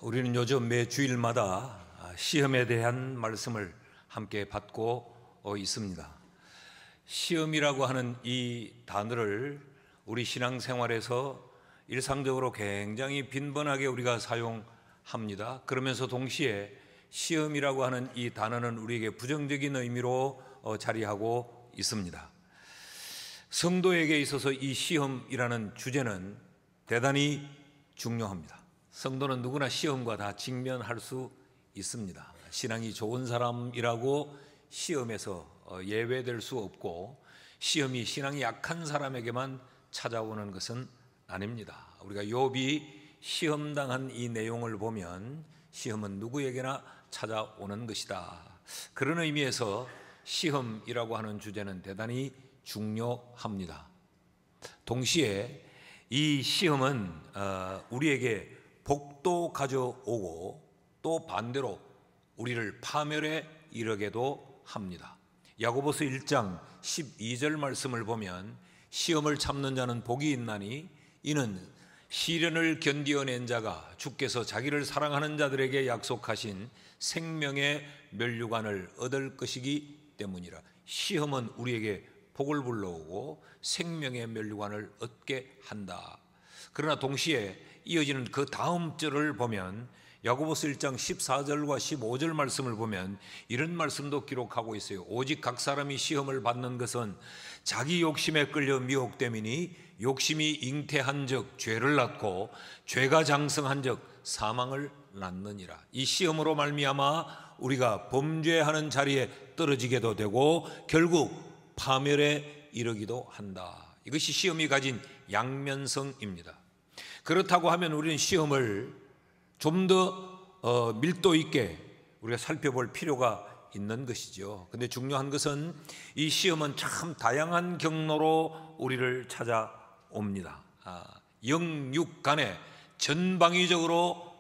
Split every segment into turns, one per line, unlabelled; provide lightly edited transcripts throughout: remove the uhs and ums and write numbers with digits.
우리는 요즘 매 주일마다 시험에 대한 말씀을 함께 받고 있습니다. 시험이라고 하는 이 단어를 우리 신앙생활에서 일상적으로 굉장히 빈번하게 우리가 사용합니다. 그러면서 동시에 시험이라고 하는 이 단어는 우리에게 부정적인 의미로 자리하고 있습니다. 성도에게 있어서 이 시험이라는 주제는 대단히 중요합니다. 성도는 누구나 시험과 다 직면할 수 있습니다. 신앙이 좋은 사람이라고 시험에서 예외될 수 없고, 시험이 신앙이 약한 사람에게만 찾아오는 것은 아닙니다. 우리가 욥이 시험당한 이 내용을 보면 시험은 누구에게나 찾아오는 것이다. 그런 의미에서 시험이라고 하는 주제는 대단히 중요합니다. 동시에 이 시험은 우리에게 복도 가져오고 또 반대로 우리를 파멸에 이르게도 합니다. 야고보서 1장 12절 말씀을 보면 시험을 참는 자는 복이 있나니 이는 시련을 견디어낸 자가 주께서 자기를 사랑하는 자들에게 약속하신 생명의 면류관을 얻을 것이기 때문이라. 시험은 우리에게 복을 불러오고 생명의 면류관을 얻게 한다. 그러나 동시에 이어지는 그 다음 절을 보면 야고보서 1장 14절과 15절 말씀을 보면 이런 말씀도 기록하고 있어요. 오직 각 사람이 시험을 받는 것은 자기 욕심에 끌려 미혹됨이니 욕심이 잉태한 적 죄를 낳고 죄가 장성한 적 사망을 낳느니라. 이 시험으로 말미암아 우리가 범죄하는 자리에 떨어지게도 되고 결국 파멸에 이르기도 한다. 이것이 시험이 가진 양면성입니다. 그렇다고 하면 우리는 시험을 좀 더 밀도 있게 우리가 살펴볼 필요가 있는 것이죠. 그런데 중요한 것은 이 시험은 참 다양한 경로로 우리를 찾아옵니다. 영육 간에 전방위적으로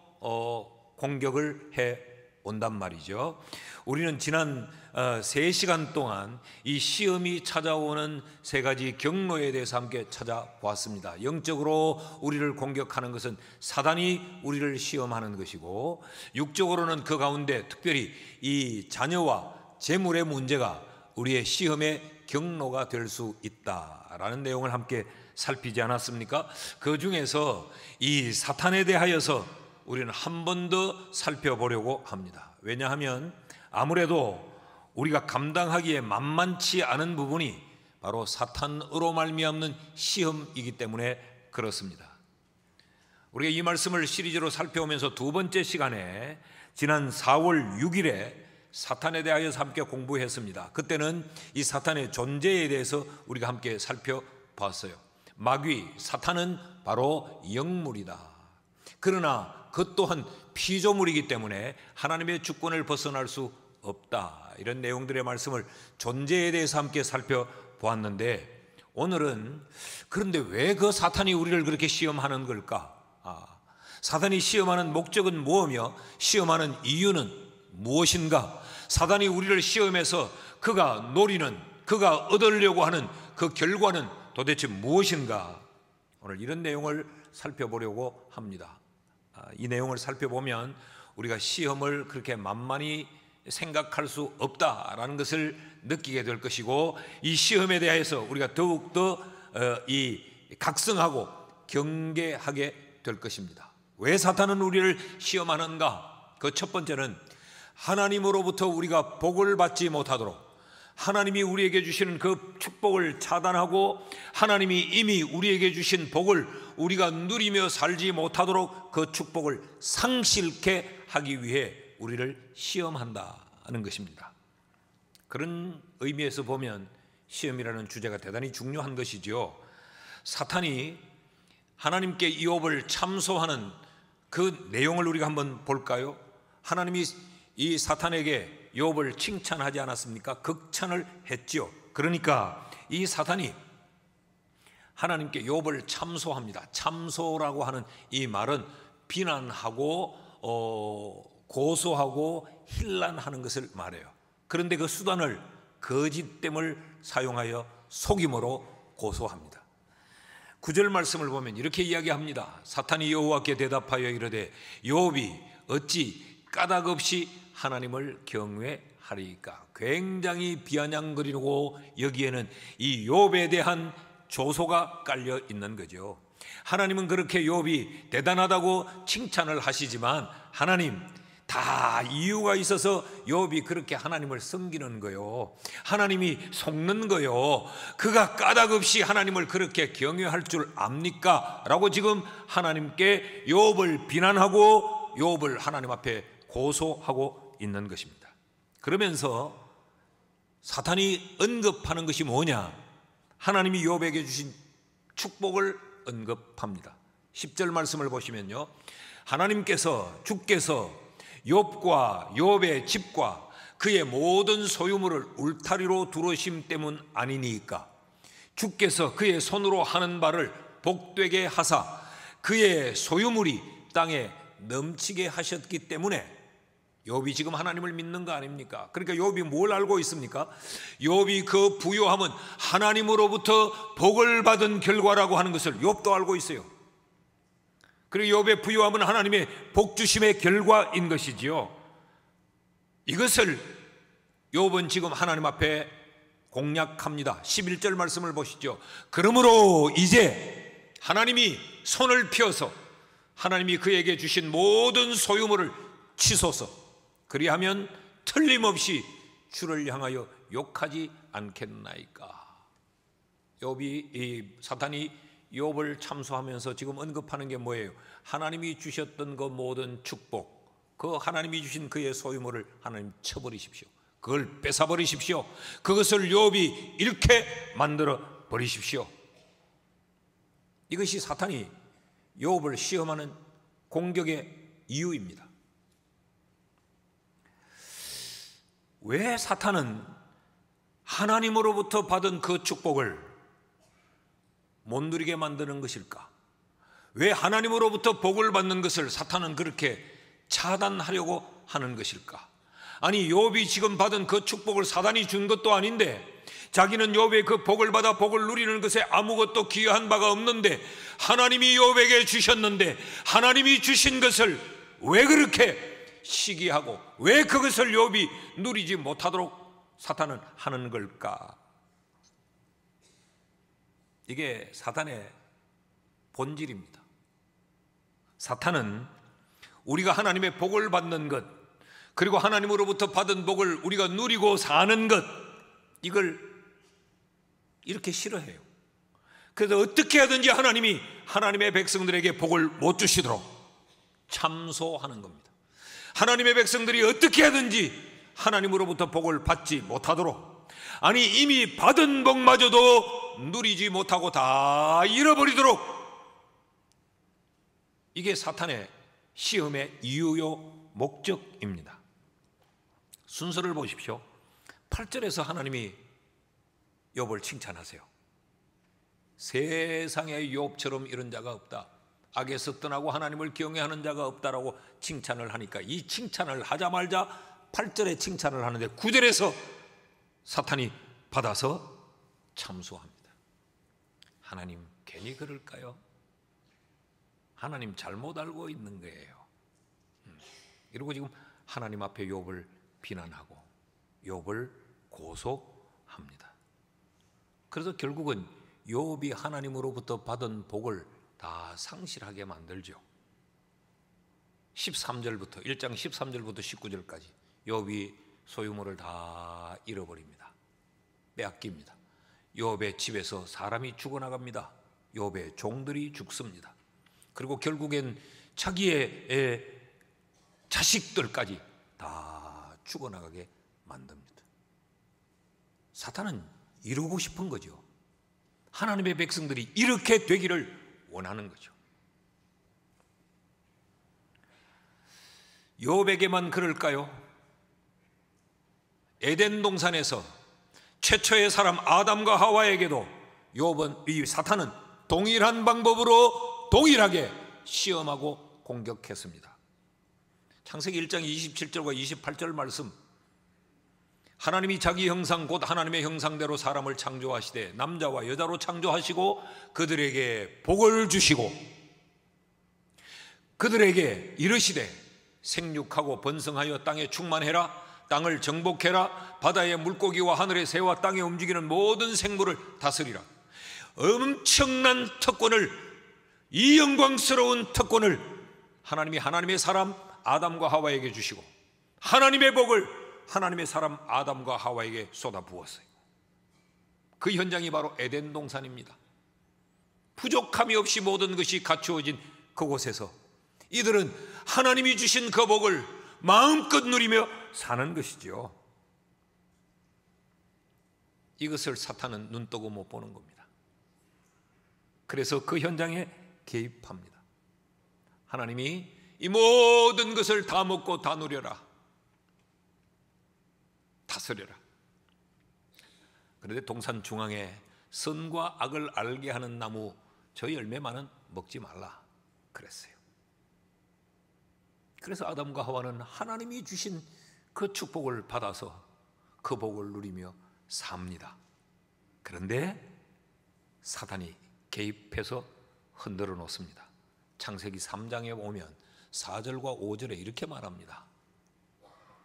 공격을 해 온단 말이죠. 우리는 지난 3시간 동안 이 시험이 찾아오는 3가지 경로에 대해서 함께 찾아보았습니다. 영적으로 우리를 공격하는 것은 사단이 우리를 시험하는 것이고, 육적으로는 그 가운데 특별히 이 자녀와 재물의 문제가 우리의 시험의 경로가 될 수 있다라는 내용을 함께 살피지 않았습니까? 그 중에서 이 사탄에 대하여서 우리는 한 번 더 살펴보려고 합니다. 왜냐하면 아무래도 우리가 감당하기에 만만치 않은 부분이 바로 사탄으로 말미암는 시험이기 때문에 그렇습니다. 우리가 이 말씀을 시리즈로 살펴오면서 두 번째 시간에 지난 4월 6일에 사탄에 대하여서 함께 공부했습니다. 그때는 이 사탄의 존재에 대해서 우리가 함께 살펴봤어요. 마귀, 사탄은 바로 영물이다. 그러나 그 또한 피조물이기 때문에 하나님의 주권을 벗어날 수 없다. 이런 내용들의 말씀을 존재에 대해서 함께 살펴보았는데, 오늘은 그런데 왜 그 사탄이 우리를 그렇게 시험하는 걸까? 사탄이 시험하는 목적은 무엇이며 시험하는 이유는 무엇인가? 사탄이 우리를 시험해서 그가 노리는, 그가 얻으려고 하는 그 결과는 도대체 무엇인가? 오늘 이런 내용을 살펴보려고 합니다. 이 내용을 살펴보면 우리가 시험을 그렇게 만만히 생각할 수 없다라는 것을 느끼게 될 것이고, 이 시험에 대해서 우리가 더욱더 각성하고 경계하게 될 것입니다. 왜 사탄은 우리를 시험하는가? 그 첫 번째는 하나님으로부터 우리가 복을 받지 못하도록, 하나님이 우리에게 주시는 그 축복을 차단하고 하나님이 이미 우리에게 주신 복을 우리가 누리며 살지 못하도록 그 축복을 상실케 하기 위해 우리를 시험한다는 것입니다. 그런 의미에서 보면 시험이라는 주제가 대단히 중요한 것이죠. 사탄이 하나님께 이업을 참소하는 그 내용을 우리가 한번 볼까요? 하나님이 이 사탄에게 욥을 칭찬하지 않았습니까? 극찬을 했죠. 그러니까 이 사탄이 하나님께 욥을 참소합니다. 참소라고 하는 이 말은 비난하고 고소하고 힐난하는 것을 말해요. 그런데 그 수단을 거짓됨을 사용하여 속임으로 고소합니다. 9절 말씀을 보면 이렇게 이야기합니다. 사탄이 여호와께 대답하여 이르되 욥이 어찌 까닭 없이 하나님을 경외하리까? 굉장히 비아냥거리고 여기에는 이 욥에 대한 조소가 깔려 있는 거죠. 하나님은 그렇게 욥이 대단하다고 칭찬을 하시지만 하나님, 다 이유가 있어서 욥이 그렇게 하나님을 섬기는 거요, 하나님이 속는 거요, 그가 까닭 없이 하나님을 그렇게 경외할 줄 압니까? 라고 지금 하나님께 욥을 비난하고 욥을 하나님 앞에 고소하고 있는 것입니다. 그러면서 사탄이 언급하는 것이 뭐냐? 하나님이 욥에게 주신 축복을 언급합니다. 10절 말씀을 보시면요, 주께서 욥과 욥의 집과 그의 모든 소유물을 울타리로 두르심 때문 아니니까? 주께서 그의 손으로 하는 바를 복되게 하사 그의 소유물이 땅에 넘치게 하셨기 때문에. 욥이 지금 하나님을 믿는 거 아닙니까? 그러니까 욥이 뭘 알고 있습니까? 욥이 그 부유함은 하나님으로부터 복을 받은 결과라고 하는 것을 욥도 알고 있어요. 그리고 욥의 부유함은 하나님의 복주심의 결과인 것이지요. 이것을 욥은 지금 하나님 앞에 공략합니다. 11절 말씀을 보시죠. 그러므로 이제 하나님이 손을 펴서 하나님이 그에게 주신 모든 소유물을 치소서. 그리하면 틀림없이 주를 향하여 욕하지 않겠나이까? 사탄이 욥을 참소하면서 지금 언급하는 게 뭐예요? 하나님이 주셨던 그 모든 축복, 그 하나님이 주신 그의 소유물을 하나님 쳐버리십시오. 그걸 뺏어버리십시오. 그것을 욥이 잃게 만들어 버리십시오. 이것이 사탄이 욥을 시험하는 공격의 이유입니다. 왜 사탄은 하나님으로부터 받은 그 축복을 못 누리게 만드는 것일까? 왜 하나님으로부터 복을 받는 것을 사탄은 그렇게 차단하려고 하는 것일까? 아니, 욥이 지금 받은 그 축복을 사단이 준 것도 아닌데, 자기는 욥의 그 복을 받아 복을 누리는 것에 아무것도 기여한 바가 없는데 하나님이 욥에게 주셨는데 하나님이 주신 것을 왜 그렇게 시기하고 왜 그것을 욥이 누리지 못하도록 사탄은 하는 걸까? 이게 사탄의 본질입니다. 사탄은 우리가 하나님의 복을 받는 것, 그리고 하나님으로부터 받은 복을 우리가 누리고 사는 것, 이걸 이렇게 싫어해요. 그래서 어떻게 하든지 하나님이 하나님의 백성들에게 복을 못 주시도록 참소하는 겁니다. 하나님의 백성들이 어떻게 하든지 하나님으로부터 복을 받지 못하도록, 아니 이미 받은 복마저도 누리지 못하고 다 잃어버리도록, 이게 사탄의 시험의 이유요 목적입니다. 순서를 보십시오. 8절에서 하나님이 욥을 칭찬하세요. 세상에 욥처럼 이런 자가 없다, 악에서 떠나고 하나님을 경외하는 자가 없다라고 칭찬을 하니까, 이 칭찬을 하자마자 8절에 칭찬을 하는데 9절에서 사탄이 받아서 참소합니다. 하나님 괜히 그럴까요? 하나님 잘못 알고 있는 거예요. 이러고 지금 하나님 앞에 욥을 비난하고 욥을 고소합니다. 그래서 결국은 욥이 하나님으로부터 받은 복을 다 상실하게 만들죠. 13절부터 1장 13절부터 19절까지 욥이 소유물을 다 잃어버립니다. 빼앗깁니다. 욥의 집에서 사람이 죽어나갑니다. 욥의 종들이 죽습니다. 그리고 결국엔 자기의 자식들까지 다 죽어나가게 만듭니다. 사탄은 이루고 싶은 거죠. 하나님의 백성들이 이렇게 되기를 원하는 거죠. 욥에게만 그럴까요? 에덴 동산에서 최초의 사람 아담과 하와에게도 이 사탄은 동일한 방법으로 동일하게 시험하고 공격했습니다. 창세기 1장 27절과 28절 말씀, 하나님이 자기 형상 곧 하나님의 형상대로 사람을 창조하시되 남자와 여자로 창조하시고 그들에게 복을 주시고 그들에게 이르시되 생육하고 번성하여 땅에 충만해라. 땅을 정복해라. 바다의 물고기와 하늘의 새와 땅에 움직이는 모든 생물을 다스리라. 엄청난 특권을, 이 영광스러운 특권을 하나님이 하나님의 사람 아담과 하와에게 주시고, 하나님의 복을 하나님의 사람 아담과 하와에게 쏟아부었어요. 그 현장이 바로 에덴 동산입니다. 부족함이 없이 모든 것이 갖추어진 그곳에서 이들은 하나님이 주신 그 복을 마음껏 누리며 사는 것이죠. 이것을 사탄은 눈뜨고 못 보는 겁니다. 그래서 그 현장에 개입합니다. 하나님이 이 모든 것을 다 먹고 다 누려라, 다스려라. 그런데 동산 중앙에 선과 악을 알게 하는 나무 저 열매만은 먹지 말라 그랬어요. 그래서 아담과 하와는 하나님이 주신 그 축복을 받아서 그 복을 누리며 삽니다. 그런데 사탄이 개입해서 흔들어 놓습니다. 창세기 3장에 보면 4절과 5절에 이렇게 말합니다.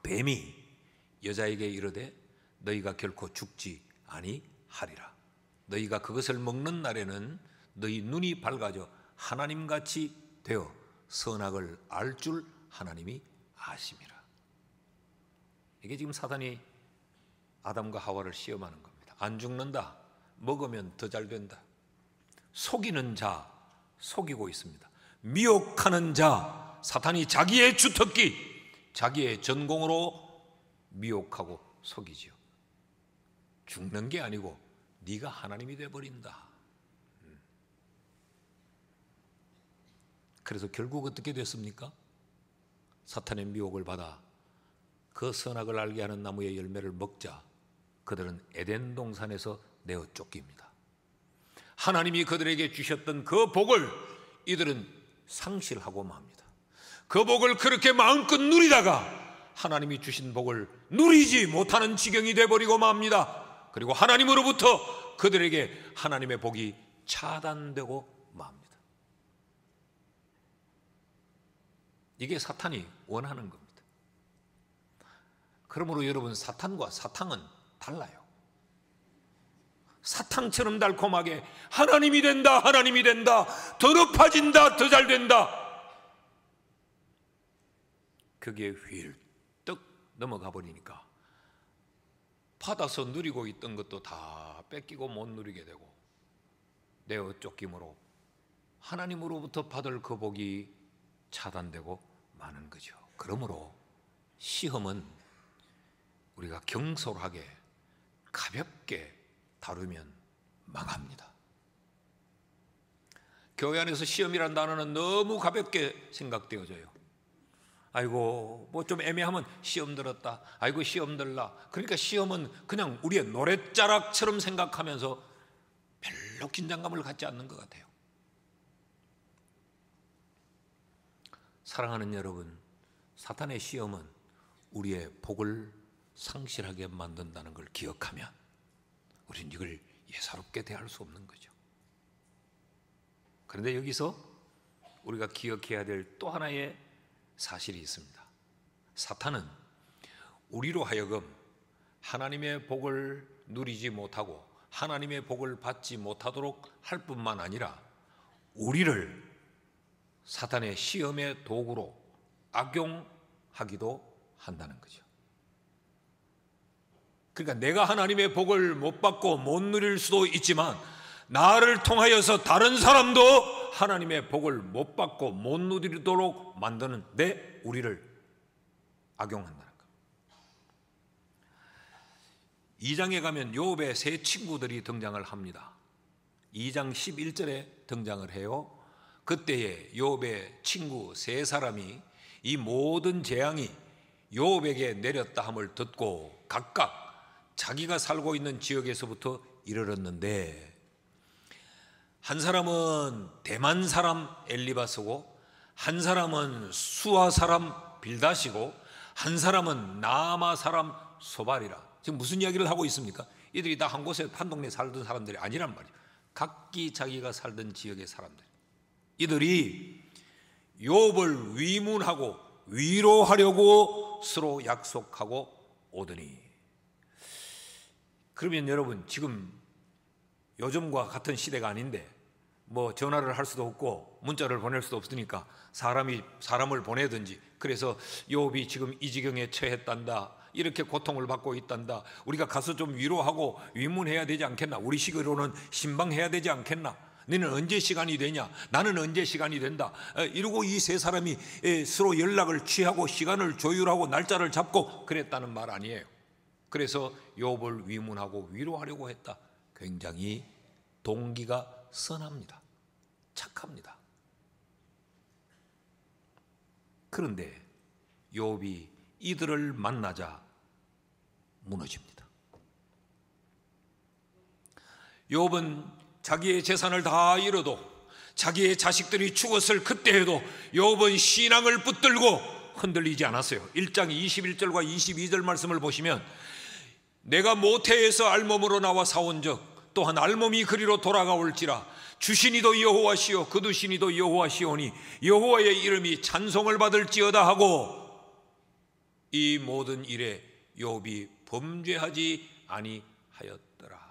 뱀이 여자에게 이르되 너희가 결코 죽지 아니하리라. 너희가 그것을 먹는 날에는 너희 눈이 밝아져 하나님같이 되어 선악을 알 줄 하나님이 아심이라. 이게 지금 사탄이 아담과 하와를 시험하는 겁니다. 안 죽는다, 먹으면 더 잘 된다. 속이는 자 속이고 있습니다. 미혹하는 자, 사탄이 자기의 주특기, 자기의 전공으로 미혹하고 속이지요. 죽는 게 아니고 네가 하나님이 되어버린다. 그래서 결국 어떻게 됐습니까? 사탄의 미혹을 받아 그 선악을 알게 하는 나무의 열매를 먹자 그들은 에덴 동산에서 내어 쫓깁니다. 하나님이 그들에게 주셨던 그 복을 이들은 상실하고 맙니다. 그 복을 그렇게 마음껏 누리다가 하나님이 주신 복을 누리지 못하는 지경이 되어버리고 맙니다. 그리고 하나님으로부터 그들에게 하나님의 복이 차단되고 맙니다. 이게 사탄이 원하는 겁니다. 그러므로 여러분, 사탄과 사탕은 달라요. 사탕처럼 달콤하게 하나님이 된다, 하나님이 된다, 더 높아진다, 더 잘 된다, 그게 휠떡 넘어가 버리니까 받아서 누리고 있던 것도 다 뺏기고 못 누리게 되고 내어 쫓김으로 하나님으로부터 받을 그 복이 차단되고 마는 거죠. 그러므로 시험은 우리가 경솔하게 가볍게 다루면 망합니다. 교회 안에서 시험이라는 단어는 너무 가볍게 생각되어져요. 아이고 뭐 좀 애매하면 시험 들었다, 아이고 시험 들라. 그러니까 시험은 그냥 우리의 노랫자락처럼 생각하면서 별로 긴장감을 갖지 않는 것 같아요. 사랑하는 여러분, 사탄의 시험은 우리의 복을 상실하게 만든다는 걸 기억하면 우리는 이걸 예사롭게 대할 수 없는 거죠. 그런데 여기서 우리가 기억해야 될 또 하나의 사실이 있습니다. 사탄은 우리로 하여금 하나님의 복을 누리지 못하고 하나님의 복을 받지 못하도록 할 뿐만 아니라 우리를 사탄의 시험의 도구로 악용하기도 한다는 거죠. 그러니까 내가 하나님의 복을 못 받고 못 누릴 수도 있지만 나를 통하여서 다른 사람도 하나님의 복을 못 받고 못 누리도록 만드는 데 우리를 악용한다는 것. 2장에 가면 욥의 세 친구들이 등장을 합니다. 2장 11절에 등장을 해요. 그때에 욥의 친구 세 사람이 이 모든 재앙이 욥에게 내렸다 함을 듣고 각각 자기가 살고 있는 지역에서부터 이르렀는데, 한 사람은 대만 사람 엘리바스고, 한 사람은 수아 사람 빌닷이고, 한 사람은 나아마 사람 소발이라. 지금 무슨 이야기를 하고 있습니까? 이들이 다 한 곳에 한 동네에 살던 사람들이 아니란 말이에요. 각기 자기가 살던 지역의 사람들. 이들이 욥을 위문하고 위로하려고 서로 약속하고 오더니. 그러면 여러분, 지금 요즘과 같은 시대가 아닌데 뭐 전화를 할 수도 없고 문자를 보낼 수도 없으니까 사람을 보내든지, 그래서 욥이 지금 이 지경에 처했단다, 이렇게 고통을 받고 있단다, 우리가 가서 좀 위로하고 위문해야 되지 않겠나, 우리 식으로는 신방해야 되지 않겠나, 너는 언제 시간이 되냐, 나는 언제 시간이 된다, 이러고 이 세 사람이 서로 연락을 취하고 시간을 조율하고 날짜를 잡고 그랬다는 말 아니에요. 그래서 욥을 위문하고 위로하려고 했다. 굉장히 동기가 선합니다. 착합니다. 그런데 욥이 이들을 만나자 무너집니다. 욥은 자기의 재산을 다 잃어도, 자기의 자식들이 죽었을 그때에도 욥은 신앙을 붙들고 흔들리지 않았어요. 1장 21절과 22절 말씀을 보시면, 내가 모태에서 알몸으로 나와 사온적 또한 알몸이 그리로 돌아가올지라 주신이도 여호와시요 거두신이도 여호와시오니 여호와의 이름이 찬송을 받을지어다 하고, 이 모든 일에 욥이 범죄하지 아니하였더라.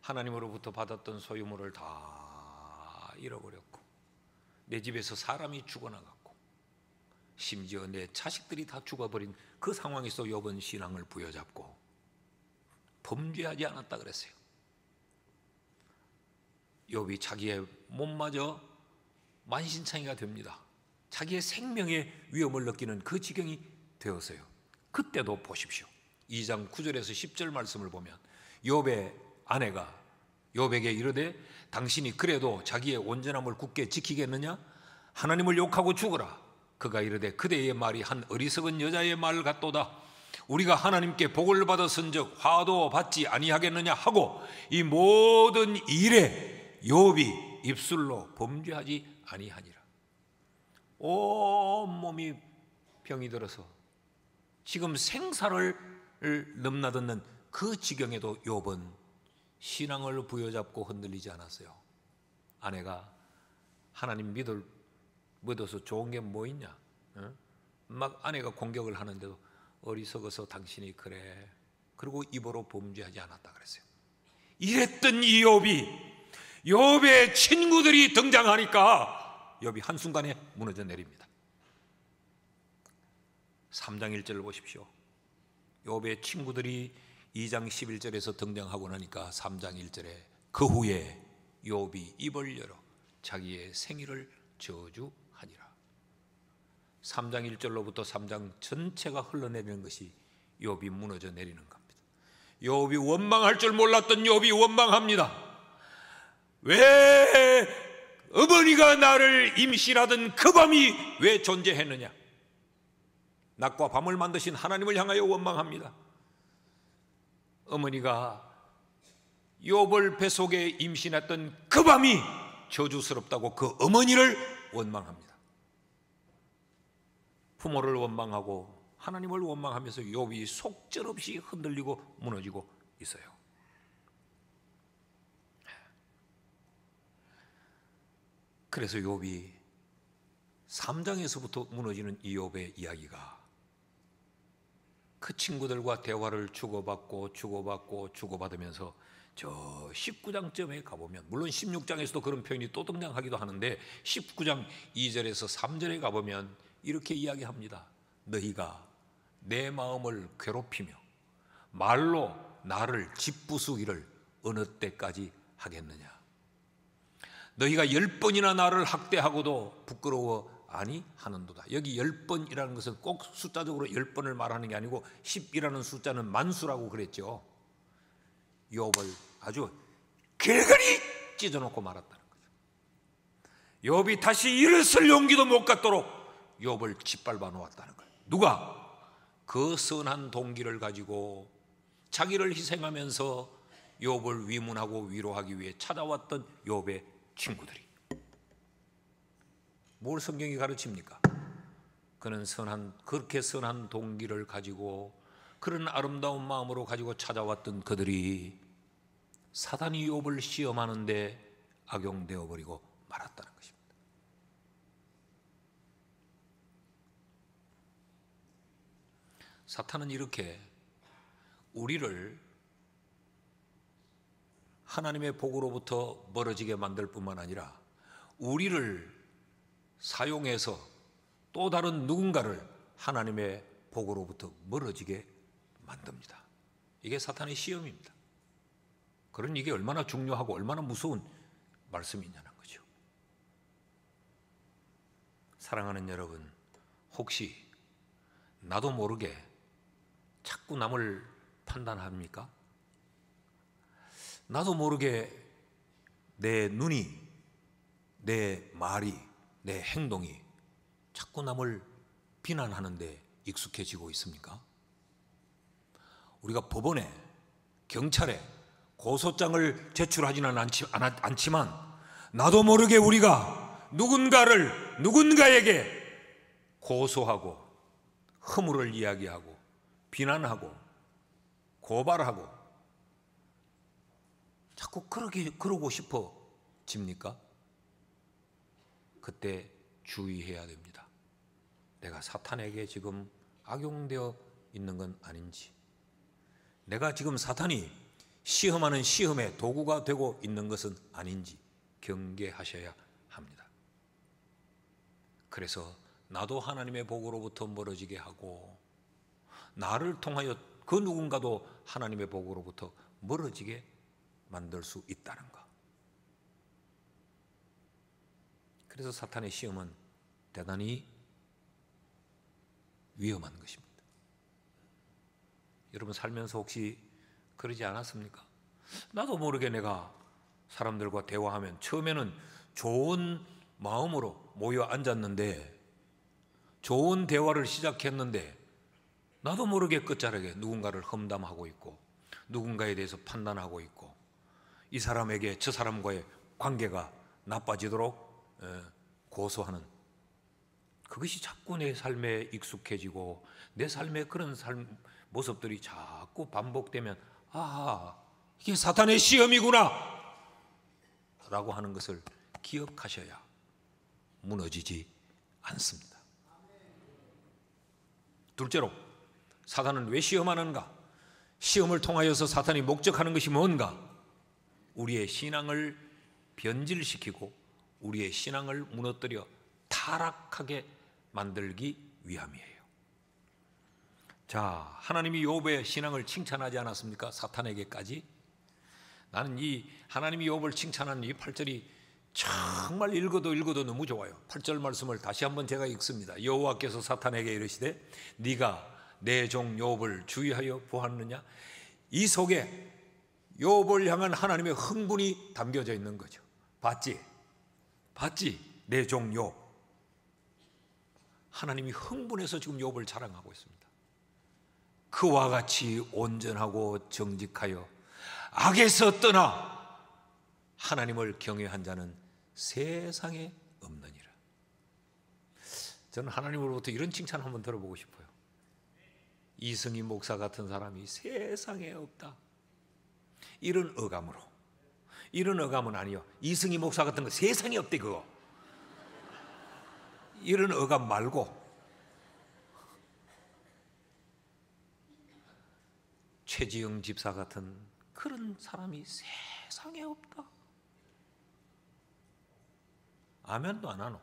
하나님으로부터 받았던 소유물을 다 잃어버렸고, 내 집에서 사람이 죽어나갔고, 심지어 내 자식들이 다 죽어버린 그 상황에서 욥은 신앙을 부여잡고 범죄하지 않았다 그랬어요. 욥이 자기의 몸마저 만신창이가 됩니다. 자기의 생명의 위험을 느끼는 그 지경이 되었어요. 그때도 보십시오. 2장 9절에서 10절 말씀을 보면 욥의 아내가 욥에게 이르되 당신이 그래도 자기의 온전함을 굳게 지키겠느냐? 하나님을 욕하고 죽어라. 그가 이르되 그대의 말이 한 어리석은 여자의 말 같도다. 우리가 하나님께 복을 받았은즉 화도 받지 아니하겠느냐 하고, 이 모든 일에 욥이 입술로 범죄하지 아니하니라. 온몸이 병이 들어서 지금 생사를 넘나드는 그 지경에도 욥은 신앙을 부여잡고 흔들리지 않았어요. 아내가 하나님 믿어서 좋은 게 뭐 있냐, 막 아내가 공격을 하는데도 어리석어서 당신이 그래, 그리고 입으로 범죄하지 않았다 그랬어요. 이랬던 이 욥의 친구들이 등장하니까 욥이 한순간에 무너져 내립니다. 3장 1절을 보십시오. 욥의 친구들이 2장 11절에서 등장하고 나니까 3장 1절에 그 후에 욥이 입을 열어 자기의 생일을 저주하니라. 3장 1절로부터 3장 전체가 흘러내리는 것이 욥이 무너져 내리는 겁니다. 욥이 원망할 줄 몰랐던 욥이 원망합니다. 왜 어머니가 나를 임신하던 그 밤이 왜 존재했느냐? 낮과 밤을 만드신 하나님을 향하여 원망합니다. 어머니가 욥을 뱃속에 임신했던 그 밤이 저주스럽다고 그 어머니를 원망합니다. 부모를 원망하고 하나님을 원망하면서 욥이 속절없이 흔들리고 무너지고 있어요. 그래서 욥이 3장에서부터 무너지는 이 욥의 이야기가 그 친구들과 대화를 주고받으면서 저 19장쯤에 가보면, 물론 16장에서도 그런 표현이 또 등장하기도 하는데 19장 2절에서 3절에 가보면 이렇게 이야기합니다. 너희가 내 마음을 괴롭히며 말로 나를 짓부수기를 어느 때까지 하겠느냐? 너희가 10번이나 나를 학대하고도 부끄러워 아니하는도다. 여기 10번이라는 것은 꼭 숫자적으로 10번을 말하는 게 아니고 10이라는 숫자는 만수라고 그랬죠. 욥을 아주 길거리 찢어놓고 말았다는 거죠. 욥이 다시 일어설 용기도 못 갖도록 욥을 짓밟아 놓았다는 거예요. 누가? 그 선한 동기를 가지고 자기를 희생하면서 욥을 위문하고 위로하기 위해 찾아왔던 욥의 친구들이. 뭘 성경이 가르칩니까? 그는 그렇게 선한 동기를 가지고 그런 아름다운 마음으로 가지고 찾아왔던 그들이 사단이 욥을 시험하는데 악용되어 버리고 말았다는 것입니다. 사탄은 이렇게 우리를 하나님의 복으로부터 멀어지게 만들 뿐만 아니라 우리를 사용해서 또 다른 누군가를 하나님의 복으로부터 멀어지게 만듭니다. 이게 사탄의 시험입니다. 그러니 이게 얼마나 중요하고 얼마나 무서운 말씀이냐는 거죠. 사랑하는 여러분, 혹시 나도 모르게 자꾸 남을 판단합니까? 나도 모르게 내 눈이, 내 말이, 내 행동이 자꾸 남을 비난하는 데 익숙해지고 있습니까? 우리가 법원에, 경찰에 고소장을 제출하지는 않지만 나도 모르게 우리가 누군가에게 고소하고 허물을 이야기하고 비난하고 고발하고 자꾸 그러고 싶어집니까? 그때 주의해야 됩니다. 내가 사탄에게 지금 악용되어 있는 건 아닌지, 내가 지금 사탄이 시험하는 시험의 도구가 되고 있는 것은 아닌지 경계하셔야 합니다. 그래서 나도 하나님의 복으로부터 멀어지게 하고 나를 통하여 그 누군가도 하나님의 복으로부터 멀어지게 만들 수 있다는 것. 그래서 사탄의 시험은 대단히 위험한 것입니다. 여러분 살면서 혹시 그러지 않았습니까? 나도 모르게 내가 사람들과 대화하면 처음에는 좋은 마음으로 모여 앉았는데, 좋은 대화를 시작했는데 나도 모르게 끝자락에 누군가를 험담하고 있고 누군가에 대해서 판단하고 있고 이 사람에게 저 사람과의 관계가 나빠지도록 고소하는, 그것이 자꾸 내 삶에 익숙해지고 내 삶에 그런 모습들이 자꾸 반복되면 이게 사탄의 시험이구나 라고 하는 것을 기억하셔야 무너지지 않습니다. 둘째로, 사탄은 왜 시험하는가? 시험을 통하여서 사탄이 목적하는 것이 뭔가? 우리의 신앙을 변질시키고 우리의 신앙을 무너뜨려 타락하게 만들기 위함이에요. 자, 하나님이 욥의 신앙을 칭찬하지 않았습니까? 사탄에게까지. 나는 이 하나님이 욥을 칭찬하는 이 8절이 정말 읽어도 너무 좋아요. 8절 말씀을 다시 한번 제가 읽습니다. 여호와께서 사탄에게 이르시되 네가 내 종 욥을 주의하여 보았느냐? 이 속에 욥을 향한 하나님의 흥분이 담겨져 있는 거죠. 봤지? 내 종 욥. 하나님이 흥분해서 지금 욥을 자랑하고 있습니다. 그와 같이 온전하고 정직하여 악에서 떠나 하나님을 경외한 자는 세상에 없느니라. 저는 하나님으로부터 이런 칭찬 한번 들어보고 싶어요. 이승희 목사 같은 사람이 세상에 없다. 이런 어감으로. 이런 어감은 아니요. 이승희 목사 같은 거 세상에 없대 그거. 이런 어감 말고 최지영 집사 같은 그런 사람이 세상에 없다. 아멘도 안 하노.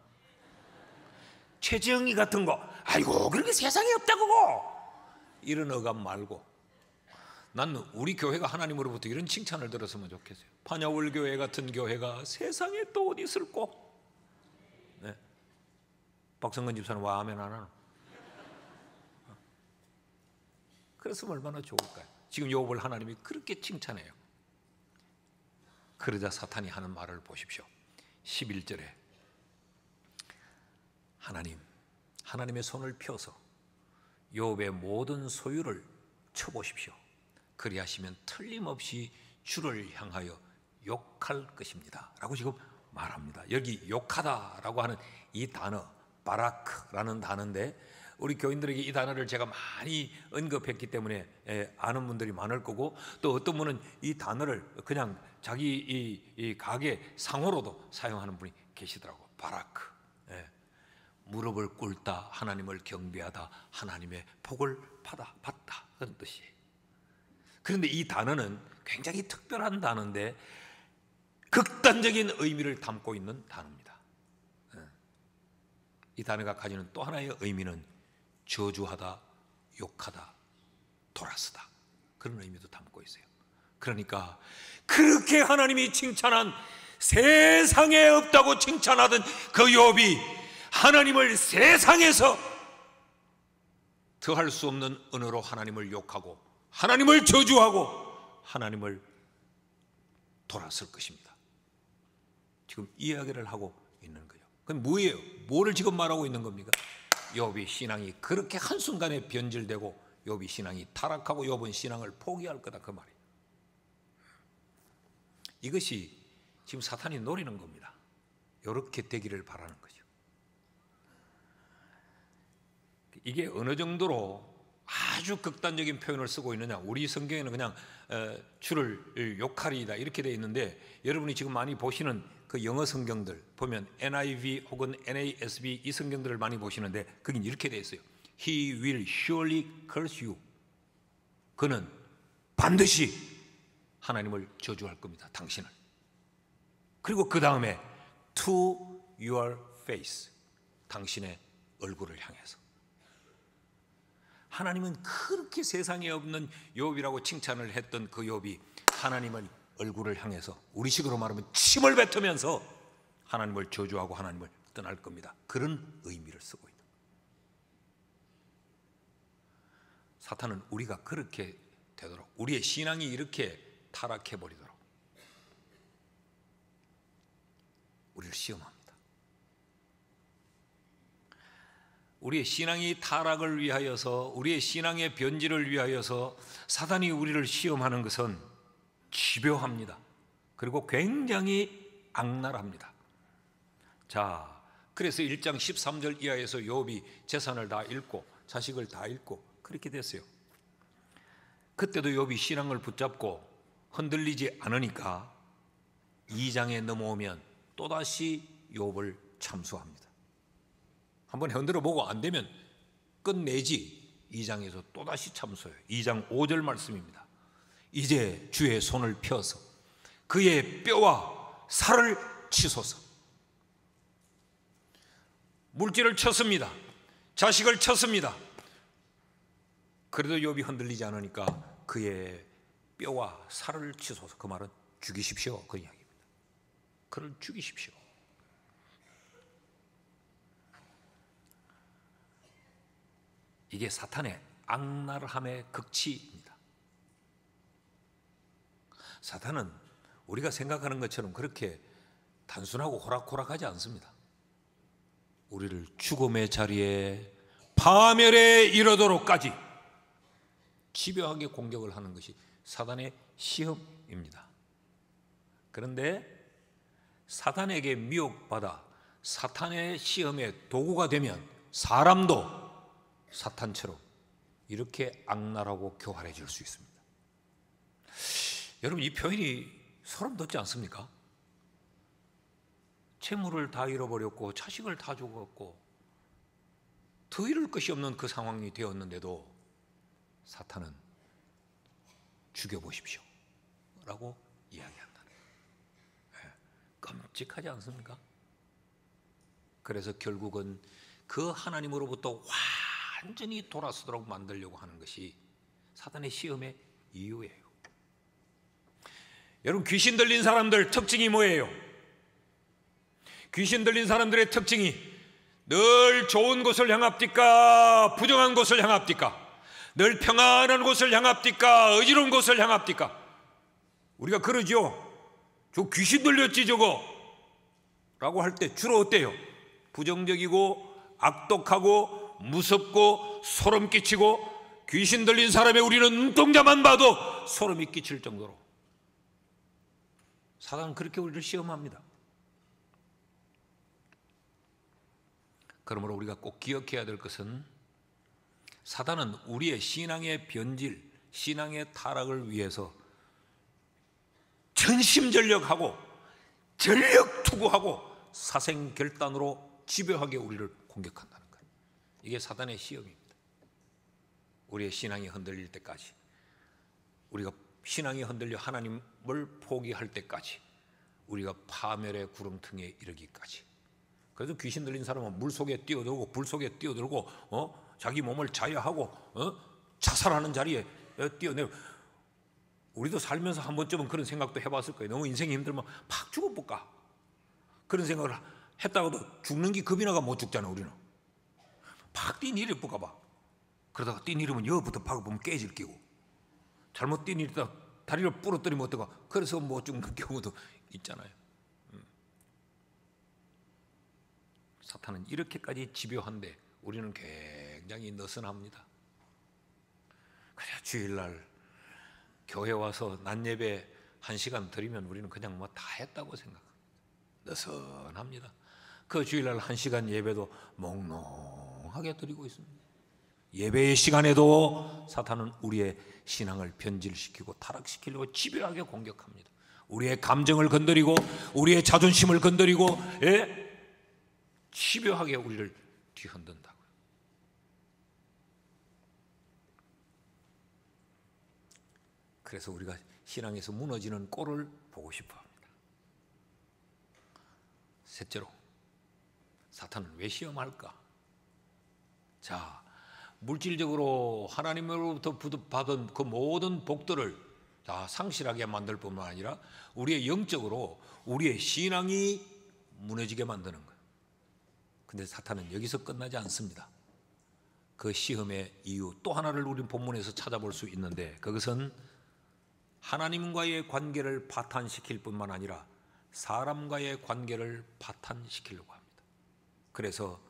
최지영이 같은 거 아이고 그렇게 세상에 없다 그거. 이런 어감 말고 난 우리 교회가 하나님으로부터 이런 칭찬을 들었으면 좋겠어요. 파냐울 교회 같은 교회가 세상에 또 어디 있을꼬? 네. 박성근 집사는 와 아멘 안 하노? 그랬으면 얼마나 좋을까요? 지금 욥을 하나님이 그렇게 칭찬해요. 그러자 사탄이 하는 말을 보십시오. 11절에 하나님의 손을 펴서 욥의 모든 소유를 쳐보십시오. 그리하시면 틀림없이 주를 향하여 욕할 것입니다 라고 지금 말합니다. 여기 욕하다라고 하는 이 단어 바라크라는 단어인데 우리 교인들에게 이 단어를 제가 많이 언급했기 때문에 아는 분들이 많을 거고, 또 어떤 분은 이 단어를 그냥 자기 이 가게 상호로도 사용하는 분이 계시더라고요. 바라크. 무릎을 꿇다, 하나님을 경배하다, 하나님의 복을 받다 그런 뜻이에요. 그런데 이 단어는 굉장히 특별한 단어인데 극단적인 의미를 담고 있는 단어입니다. 이 단어가 가지는 또 하나의 의미는 저주하다, 욕하다, 돌아서다, 그런 의미도 담고 있어요. 그러니까 그렇게 하나님이 칭찬한, 세상에 없다고 칭찬하던 그 욥이 하나님을 세상에서 더할 수 없는 언어로 하나님을 욕하고 하나님을 저주하고 하나님을 돌아설 것입니다. 지금 이야기를 하고 있는 거예요. 그럼 뭐예요? 뭐를 지금 말하고 있는 겁니까? 욥이 신앙이 그렇게 한순간에 변질되고 욥이 신앙이 타락하고 욥은 신앙을 포기할 거다, 그 말이에요. 이것이 지금 사탄이 노리는 겁니다. 이렇게 되기를 바라는 거죠. 이게 어느 정도로 아주 극단적인 표현을 쓰고 있느냐, 우리 성경에는 그냥 주를 욕하리이다 이렇게 되어 있는데, 여러분이 지금 많이 보시는 그 영어 성경들 보면 NIV 혹은 NASB 이 성경들을 많이 보시는데 거긴 이렇게 되어 있어요. He will surely curse you. 그는 반드시 하나님을 저주할 겁니다, 당신을. 그리고 그 다음에 to your face, 당신의 얼굴을 향해서. 하나님은 그렇게 세상에 없는 욥이라고 칭찬을 했던 그 욥이 하나님의 얼굴을 향해서, 우리식으로 말하면 침을 뱉으면서 하나님을 저주하고 하나님을 떠날 겁니다. 그런 의미를 쓰고 있는 거예요. 사탄은 우리가 그렇게 되도록, 우리의 신앙이 이렇게 타락해 버리도록 우리를 시험합니다. 우리의 신앙이 타락을 위하여서, 우리의 신앙의 변질을 위하여서 사단이 우리를 시험하는 것은 집요합니다. 그리고 굉장히 악랄합니다. 자, 그래서 1장 13절 이하에서 욥이 재산을 다 잃고 자식을 다 잃고 그렇게 됐어요. 그때도 욥이 신앙을 붙잡고 흔들리지 않으니까 2장에 넘어오면 또다시 욥을 참수합니다. 한번 흔들어 보고 안 되면 끝내지 2장에서 또다시 참수해요. 2장 5절 말씀입니다. 이제 주의 손을 펴서 그의 뼈와 살을 치소서. 물질을 쳤습니다. 자식을 쳤습니다. 그래도 욥이 흔들리지 않으니까 그의 뼈와 살을 치소서. 그 말은 죽이십시오, 그 이야기입니다. 그를 죽이십시오. 이게 사탄의 악랄함의 극치입니다. 사탄은 우리가 생각하는 것처럼 그렇게 단순하고 호락호락하지 않습니다. 우리를 죽음의 자리에 파멸에 이르도록까지 집요하게 공격을 하는 것이 사탄의 시험입니다. 그런데 사탄에게 미혹받아 사탄의 시험의 도구가 되면 사람도 사탄처럼 이렇게 악랄하고 교활해질 수 있습니다. 여러분, 이 표현이 소름 돋지 않습니까? 재물을 다 잃어버렸고 자식을 다 죽었고 더 잃을 것이 없는 그 상황이 되었는데도 사탄은 죽여보십시오 라고 이야기한다는 거예요. 끔찍하지 않습니까? 그래서 결국은 그 하나님으로부터 완전히 돌아서도록 만들려고 하는 것이 사탄의 시험의 이유예요. 여러분, 귀신 들린 사람들 특징이 뭐예요? 귀신 들린 사람들의 특징이 늘 좋은 곳을 향합니까? 부정한 곳을 향합니까? 늘 평안한 곳을 향합니까? 어지러운 곳을 향합니까? 우리가 그러죠. 저 귀신 들렸지 저거 라고 할 때 주로 어때요? 부정적이고 악독하고 무섭고 소름 끼치고, 귀신 들린 사람의 우리는 눈동자만 봐도 소름이 끼칠 정도로 사단은 그렇게 우리를 시험합니다. 그러므로 우리가 꼭 기억해야 될 것은 사단은 우리의 신앙의 변질, 신앙의 타락을 위해서 전심전력하고 전력투구하고 사생결단으로 집요하게 우리를 공격한다는 거예요. 이게 사단의 시험입니다. 우리의 신앙이 흔들릴 때까지, 우리가 신앙이 흔들려 하나님을 포기할 때까지, 우리가 파멸의 구렁텅이에 이르기까지. 그래서 귀신 들린 사람은 물 속에 뛰어들고 불 속에 뛰어들고 자기 몸을 자유하고 자살하는 자리에 뛰어내려. 우리도 살면서 한 번쯤은 그런 생각도 해봤을 거예요. 너무 인생이 힘들면 팍 죽어볼까, 그런 생각을 했다가도 죽는 게 겁이 나가 못 죽잖아. 우리는 팍 뛰내려 볼까 봐. 그러다가 뛰내리면 여부터 박아보면 깨질 끼고, 잘못 뛰내리다 다리를 부러뜨리면 어떡하, 그래서 못 죽는 경우도 있잖아요. 사탄은 이렇게까지 집요한데 우리는 굉장히 느슨합니다. 그래야 주일날 교회 와서 낮 예배 1시간 드리면 우리는 그냥 뭐 다 했다고 생각합니다. 느슨합니다. 그 주일날 1시간 예배도 몽롱하게 드리고 있습니다. 예배의 시간에도 사탄은 우리의 신앙을 변질시키고 타락시키려고 집요하게 공격합니다. 우리의 감정을 건드리고 우리의 자존심을 건드리고 집요하게 우리를 뒤흔든다고요. 그래서 우리가 신앙에서 무너지는 꼴을 보고 싶어 합니다. 셋째로, 사탄은 왜 시험할까? 자, 물질적으로 하나님으로부터 받은 그 모든 복들을 다 상실하게 만들 뿐만 아니라 우리의 영적으로 우리의 신앙이 무너지게 만드는 거예요. 근데 사탄은 여기서 끝나지 않습니다. 그 시험의 이유 또 하나를 우리 본문에서 찾아볼 수 있는데, 그것은 하나님과의 관계를 파탄시킬 뿐만 아니라 사람과의 관계를 파탄시키려고 합니다. 그래서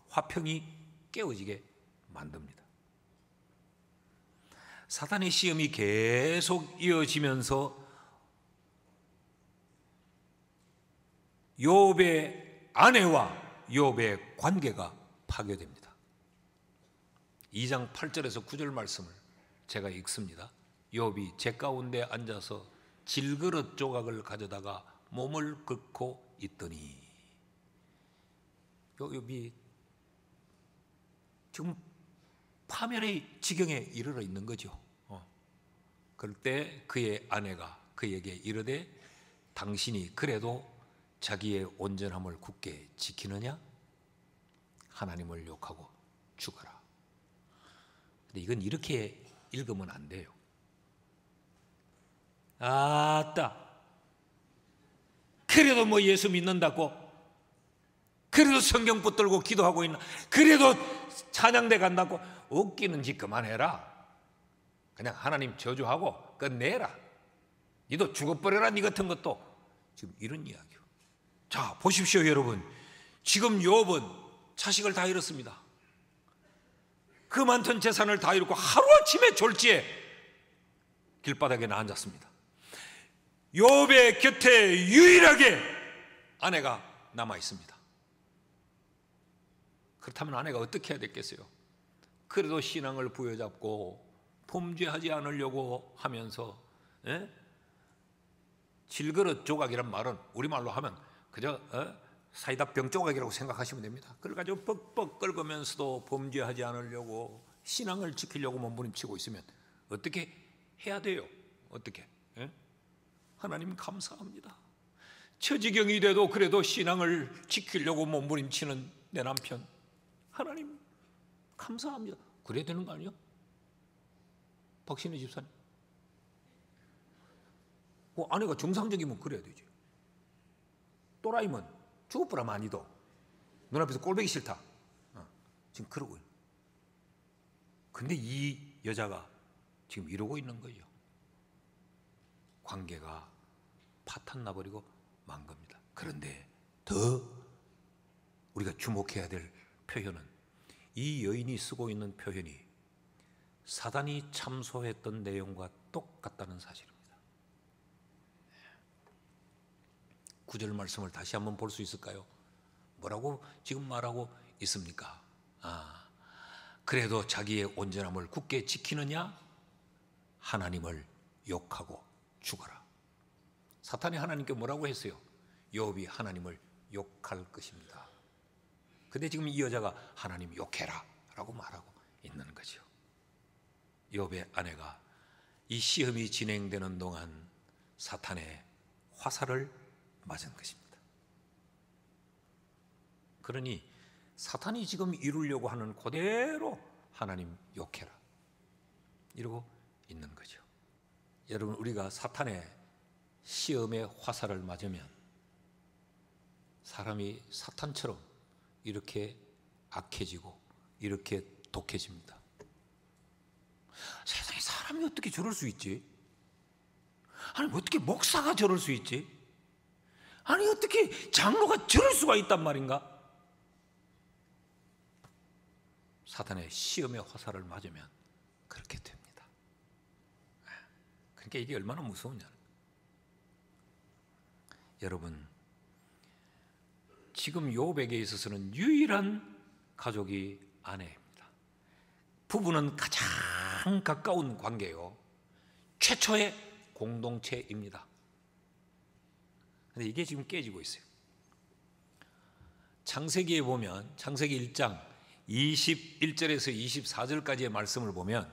화평이 깨어지게 만듭니다. 사탄의 시험이 계속 이어지면서 욥의 아내와 욥의 관계가 파괴됩니다. 2장 8절에서 9절 말씀을 제가 읽습니다. 욥이 제 가운데 앉아서 질그릇 조각을 가져다가 몸을 긁고 있더니, 욥이 지금 파멸의 지경에 이르러 있는 거죠. 그럴 때 그의 아내가 그에게 이르되 당신이 그래도 자기의 온전함을 굳게 지키느냐? 하나님을 욕하고 죽어라. 근데 이건 이렇게 읽으면 안 돼요. 아따, 그래도 뭐 예수 믿는다고, 그래도 성경 붙들고 기도하고 있나, 그래도 찬양대 간다고, 웃기는 짓 그만해라. 그냥 하나님 저주하고 끝내라. 니도 죽어버려라, 니 같은 것도. 지금 이런 이야기요. 자, 보십시오 여러분. 지금 욥은 자식을 다 잃었습니다. 그 많던 재산을 다 잃고 하루아침에 졸지에 길바닥에 앉았습니다. 욥의 곁에 유일하게 아내가 남아 있습니다. 그렇다면 아내가 어떻게 해야 됐겠어요? 그래도 신앙을 부여잡고 범죄하지 않으려고 하면서 질그릇 조각이란 말은 우리말로 하면 그저 사이다 병 조각이라고 생각하시면 됩니다. 그걸 가지고 뻑뻑 끓으면서도 범죄하지 않으려고 신앙을 지키려고 몸부림치고 있으면 어떻게 해야 돼요? 어떻게? 하나님 감사합니다. 처지경이 돼도 그래도 신앙을 지키려고 몸부림치는 내 남편, 하나님 감사합니다. 그래야 되는 거 아니에요? 박신혜 집사님, 아내가 정상적이면 그래야 되지. 또라이면 죽어보라 많이도 눈앞에서 꼴보기 싫다. 지금 그러고 있는. 근데 이 여자가 지금 이러고 있는 거죠. 관계가 파탄 나버리고 만 겁니다. 그런데 더 우리가 주목해야 될 표현은 이 여인이 쓰고 있는 표현이 사단이 참소했던 내용과 똑같다는 사실입니다. 9절 말씀을 다시 한번 볼 수 있을까요? 뭐라고 지금 말하고 있습니까? 그래도 자기의 온전함을 굳게 지키느냐? 하나님을 욕하고 죽어라. 사탄이 하나님께 뭐라고 했어요? 욥이 하나님을 욕할 것입니다. 근데 지금 이 여자가 하나님 욕해라 라고 말하고 있는 거죠. 욥의 아내가 이 시험이 진행되는 동안 사탄의 화살을 맞은 것입니다. 그러니 사탄이 지금 이루려고 하는 그대로 하나님 욕해라 이러고 있는 거죠. 여러분, 우리가 사탄의 시험의 화살을 맞으면 사람이 사탄처럼 이렇게 악해지고 이렇게 독해집니다. 세상에 사람이 어떻게 저럴 수 있지? 아니 어떻게 목사가 저럴 수 있지? 아니 어떻게 장로가 저럴 수가 있단 말인가? 사탄의 시험의 화살을 맞으면 그렇게 됩니다. 그러니까 이게 얼마나 무서우냐. 여러분, 지금 욥에게 있어서는 유일한 가족이 아내입니다. 부부는 가장 가까운 관계요, 최초의 공동체입니다. 그런데 이게 지금 깨지고 있어요. 창세기에 보면 창세기 1장 21절에서 24절까지의 말씀을 보면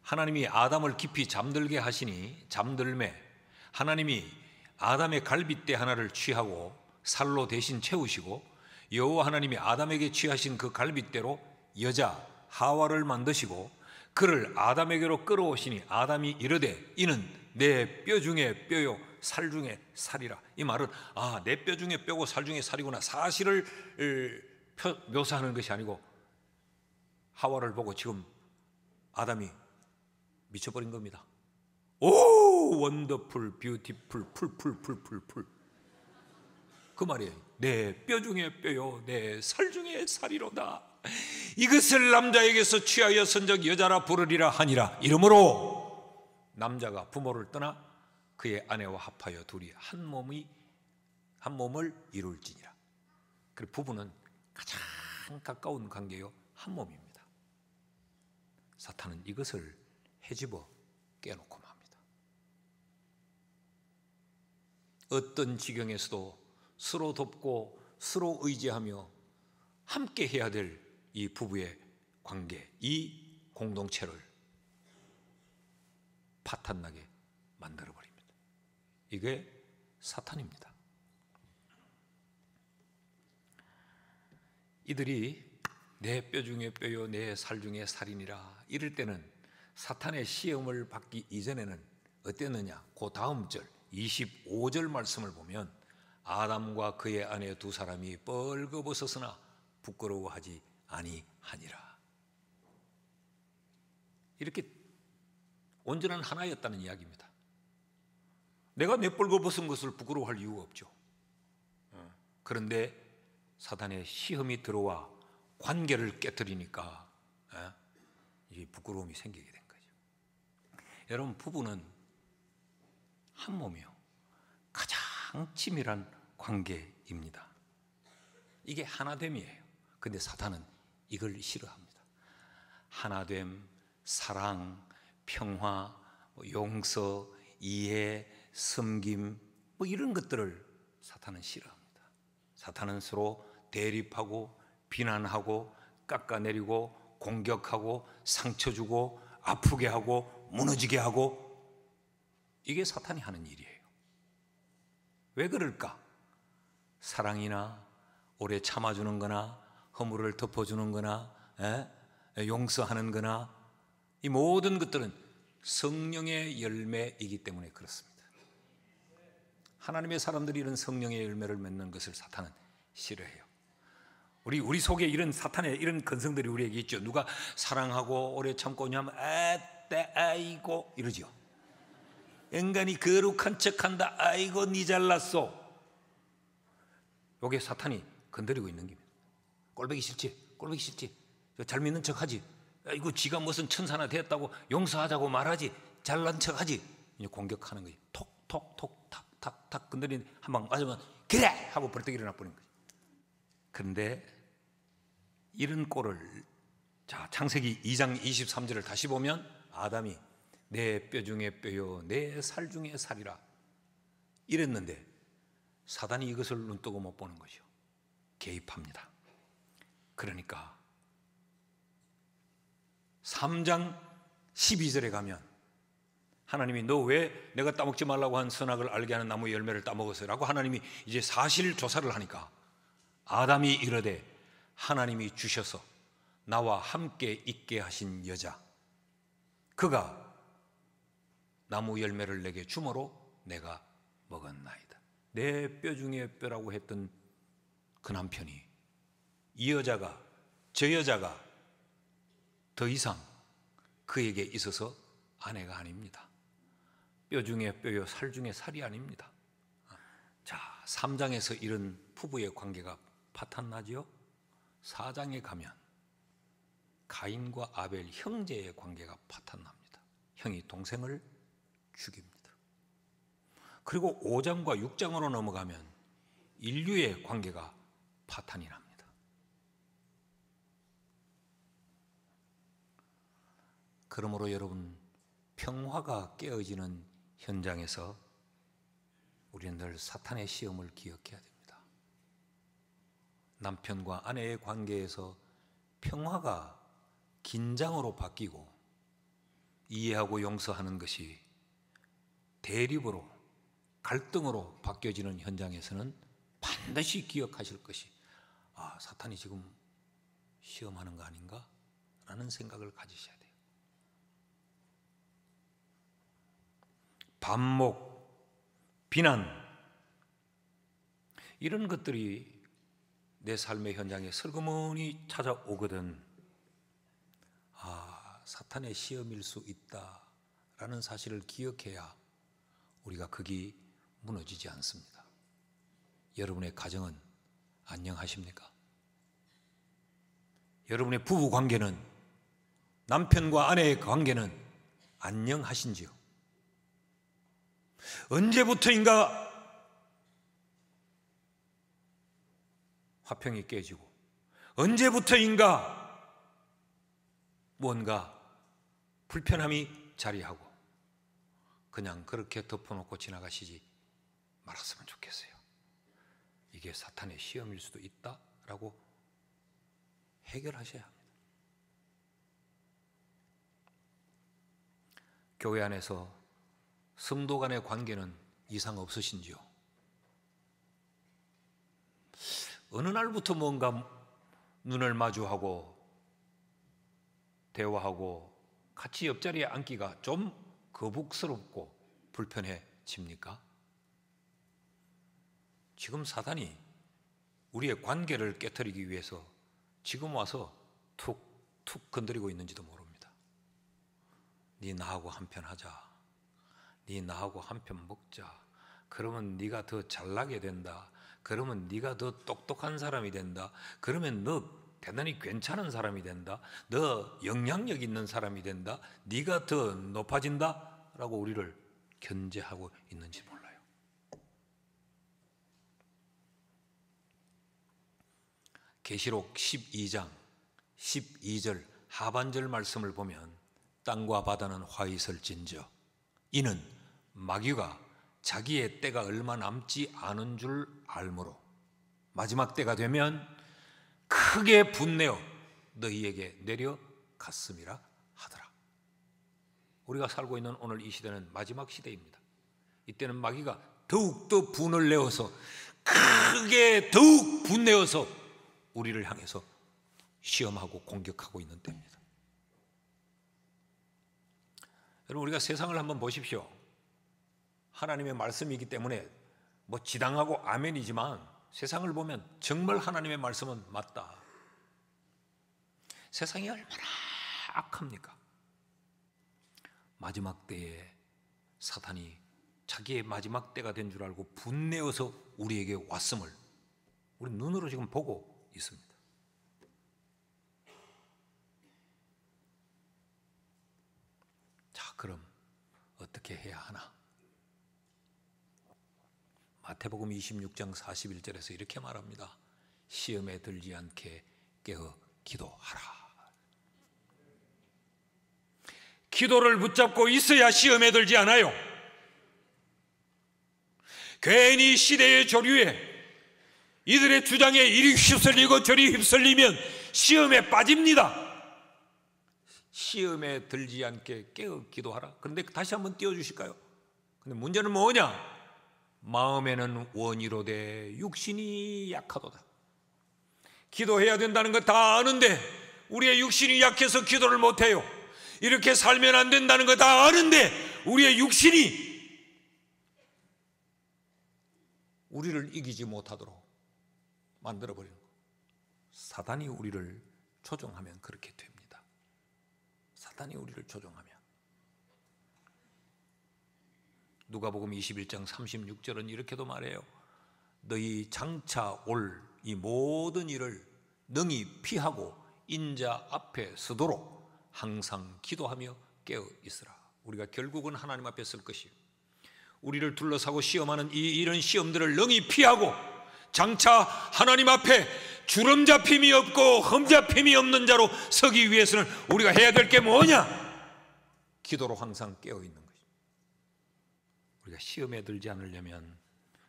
하나님이 아담을 깊이 잠들게 하시니 잠들매 하나님이 아담의 갈빗대 하나를 취하고 살로 대신 채우시고 여호와 하나님이 아담에게 취하신 그 갈빗대로 여자 하와를 만드시고 그를 아담에게로 끌어오시니 아담이 이르되 이는 내 뼈 중에 뼈요 살 중에 살이라. 이 말은 내 뼈 중에 뼈고 살 중에 살이구나, 사실을 묘사하는 것이 아니고 하와를 보고 지금 아담이 미쳐버린 겁니다. 오 원더풀 뷰티풀 풀 그 말이에요. 내 뼈 중에 뼈요 내 살 중에 살이로다. 이것을 남자에게서 취하여 선적 여자라 부르리라 하니라. 이러므로 남자가 부모를 떠나 그의 아내와 합하여 둘이 한 몸을 이룰지니라. 그리고 부부는 가장 가까운 관계요 한 몸입니다. 사탄은 이것을 헤집어 깨놓고 맙니다. 어떤 지경에서도 서로 돕고 서로 의지하며 함께 해야 될 이 부부의 관계, 이 공동체를 파탄나게 만들어버립니다. 이게 사탄입니다. 이들이 내 뼈 중에 뼈요 내 살 중에 살이니라 이럴 때는 사탄의 시험을 받기 이전에는 어땠느냐? 그 다음 절 25절 말씀을 보면 아담과 그의 아내 두 사람이 벌거벗었으나 부끄러워하지 아니하니라. 이렇게 온전한 하나였다는 이야기입니다. 내가 내 벌거벗은 것을 부끄러워할 이유가 없죠. 그런데 사탄의 시험이 들어와 관계를 깨뜨리니까 이 부끄러움이 생기게 된 거죠. 여러분, 부부는 한 몸이요 가장 친밀한 관계입니다. 이게 하나됨이에요. 근데 사탄은 이걸 싫어합니다. 하나됨, 사랑, 평화, 용서, 이해, 섬김 이런 것들을 사탄은 싫어합니다. 사탄은 서로 대립하고 비난하고 깎아내리고 공격하고 상처 주고 아프게 하고 무너지게 하고, 이게 사탄이 하는 일이에요. 왜 그럴까? 사랑이나 오래 참아주는 거나 허물을 덮어주는 거나 용서하는 거나 이 모든 것들은 성령의 열매이기 때문에 그렇습니다. 하나님의 사람들이 이런 성령의 열매를 맺는 것을 사탄은 싫어해요. 우리 속에 이런 사탄의 이런 근성들이 우리에게 있죠. 누가 사랑하고 오래 참고 하면 아이고 이러죠. 인간이 거룩한 척한다. 아이고 니 잘났어. 요게 사탄이 건드리고 있는 겁니다. 꼴보기 싫지? 꼴보기 싫지? 잘 믿는 척하지? 이거 지가 무슨 천사나 되었다고 용서하자고 말하지? 잘난 척하지? 이제 공격하는 거지. 톡톡톡 탁탁탁 건드리는 한 방 맞으면 그래! 하고 벌떡 일어나 버리는 거지. 그런데 이런 꼴을 창세기 2장 23절을 다시 보면 아담이 내 뼈 중에 뼈요 내 살 중에 살이라 이랬는데 사단이 이것을 눈뜨고 못 보는 거죠. 개입합니다. 그러니까 3장 12절에 가면 하나님이 너 왜 내가 따먹지 말라고 한 선악을 알게 하는 나무 열매를 따먹었어? 라고 하나님이 이제 사실 조사를 하니까 아담이 이르되 하나님이 주셔서 나와 함께 있게 하신 여자 그가 나무 열매를 내게 주므로 내가 먹었나이다. 내 뼈 중에 뼈라고 했던 그 남편이 이 여자가 저 여자가 더 이상 그에게 있어서 아내가 아닙니다. 뼈 중에 뼈요 살 중에 살이 아닙니다. 자, 3장에서 이런 부부의 관계가 파탄나지요. 4장에 가면 가인과 아벨 형제의 관계가 파탄납니다. 형이 동생을 죽입니다. 그리고 5장과 6장으로 넘어가면 인류의 관계가 파탄이 납니다. 그러므로 여러분, 평화가 깨어지는 현장에서 우리는 늘 사탄의 시험을 기억해야 됩니다. 남편과 아내의 관계에서 평화가 긴장으로 바뀌고 이해하고 용서하는 것이 대립으로 갈등으로 바뀌어지는 현장에서는 반드시 기억하실 것이 사탄이 지금 시험하는 거 아닌가? 라는 생각을 가지셔야 돼요. 반목, 비난 이런 것들이 내 삶의 현장에 슬그머니 찾아오거든 사탄의 시험일 수 있다라는 사실을 기억해야 우리가 극이 무너지지 않습니다. 여러분의 가정은 안녕하십니까? 여러분의 부부 관계는, 남편과 아내의 관계는 안녕하신지요? 언제부터인가 화평이 깨지고 언제부터인가 뭔가 불편함이 자리하고 그냥 그렇게 덮어놓고 지나가시지 말았으면 좋겠어요. 이게 사탄의 시험일 수도 있다라고 해결하셔야 합니다. 교회 안에서 성도 간의 관계는 이상 없으신지요? 어느 날부터 뭔가 눈을 마주하고 대화하고 같이 옆자리에 앉기가 좀 거북스럽고 불편해집니까? 지금 사단이 우리의 관계를 깨트리기 위해서 지금 와서 툭툭 건드리고 있는지도 모릅니다. 네 나하고 한편 하자. 네 나하고 한편 먹자. 그러면 네가 더 잘나게 된다. 그러면 네가 더 똑똑한 사람이 된다. 그러면 너 대단히 괜찮은 사람이 된다. 너 영향력 있는 사람이 된다. 네가 더 높아진다. 라고 우리를 견제하고 있는지 몰라요. 계시록 12장 12절 하반절 말씀을 보면 땅과 바다는 화 있을진저 이는 마귀가 자기의 때가 얼마 남지 않은 줄 알므로 마지막 때가 되면 크게 분내어 너희에게 내려갔음이라 하더라. 우리가 살고 있는 오늘 이 시대는 마지막 시대입니다. 이때는 마귀가 더욱더 분을 내어서 크게 더욱 분내어서 우리를 향해서 시험하고 공격하고 있는 때입니다. 여러분, 우리가 세상을 한번 보십시오. 하나님의 말씀이기 때문에 뭐 지당하고 아멘이지만 세상을 보면 정말 하나님의 말씀은 맞다. 세상이 얼마나 악합니까? 마지막 때에 사탄이 자기의 마지막 때가 된 줄 알고 분내어서 우리에게 왔음을 우리 눈으로 지금 보고 있습니다. 자, 그럼 어떻게 해야 하나? 마태복음 26장 41절에서 이렇게 말합니다. 시험에 들지 않게 깨어 기도하라. 기도를 붙잡고 있어야 시험에 들지 않아요. 괜히 시대의 조류에 이들의 주장에 이리 휩쓸리고 저리 휩쓸리면 시험에 빠집니다. 시험에 들지 않게 깨어 기도하라. 그런데 다시 한번 띄워주실까요? 근데 문제는 뭐냐? 마음에는 원이로되 육신이 약하도다. 기도해야 된다는 거 다 아는데 우리의 육신이 약해서 기도를 못해요. 이렇게 살면 안 된다는 거 다 아는데 우리의 육신이 우리를 이기지 못하도록 만들어버리는 거. 사단이 우리를 조종하면 그렇게 됩니다. 사단이 우리를 조종하면. 누가복음 21장 36절은 이렇게도 말해요. 너희 장차 올 이 모든 일을 능히 피하고 인자 앞에 서도록 항상 기도하며 깨어 있으라. 우리가 결국은 하나님 앞에 설 것이에요. 우리를 둘러싸고 시험하는 이런 시험들을 능히 피하고 장차 하나님 앞에 주름 잡힘이 없고 흠 잡힘이 없는 자로 서기 위해서는 우리가 해야 될 게 뭐냐? 기도로 항상 깨어 있는 것입니다. 우리가 시험에 들지 않으려면,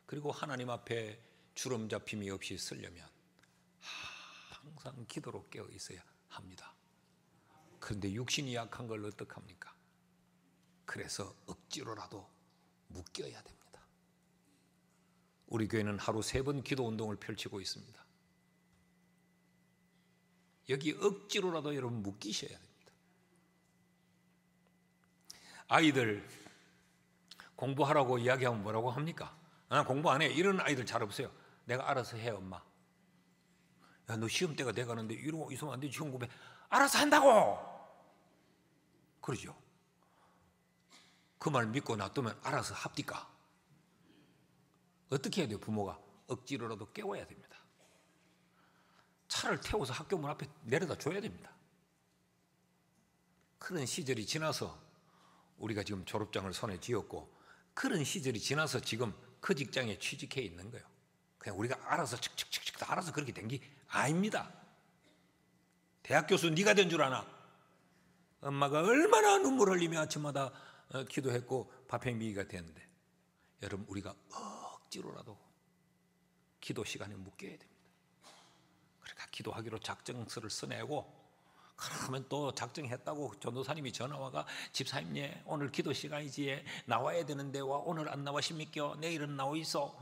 그리고 하나님 앞에 주름 잡힘이 없이 서려면 항상 기도로 깨어 있어야 합니다. 그런데 육신이 약한 걸 어떡합니까? 그래서 억지로라도 묶여야 됩니다. 우리 교회는 하루 3번 기도 운동을 펼치고 있습니다. 여기 억지로라도 여러분 묶이셔야 됩니다. 아이들 공부하라고 이야기하면 뭐라고 합니까? 공부 안 해. 이런 아이들 잘 없어요. 내가 알아서 해, 엄마. 야, 너 시험 때가 돼가는데 이러고 있으면 안 돼. 시험 공부해. 알아서 한다고. 그러죠. 그 말 믿고 놔두면 알아서 합니까? 어떻게 해야 돼요? 부모가 억지로라도 깨워야 됩니다. 차를 태워서 학교 문 앞에 내려다 줘야 됩니다. 그런 시절이 지나서 우리가 지금 졸업장을 손에 쥐었고, 그런 시절이 지나서 지금 그 직장에 취직해 있는 거예요. 그냥 우리가 알아서 칙칙칙칙 알아서 그렇게 된 게 아닙니다. 대학 교수 네가 된 줄 아나? 엄마가 얼마나 눈물 흘리며 아침마다 기도했고 밥행비기가 됐는데, 여러분 우리가 억지로라도 기도 시간에 묶여야 됩니다. 그러니까 기도하기로 작정서를 써내고, 그러면 또 작정했다고 전도사님이 전화와가 집사님 예 오늘 기도 시간이지 나와야 되는데 와 오늘 안 나와십니까? 내일은 나와 있어.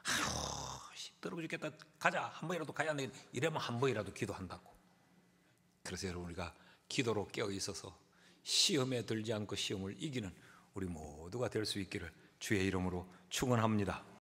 아휴 떨어 죽겠다. 가자. 한 번이라도 가야 안 되겠다. 이러면 한 번이라도 기도한다고. 그래서 여러분 우리가 기도로 깨어 있어서 시험에 들지 않고 시험을 이기는 우리 모두가 될 수 있기를 주의 이름으로 축원합니다.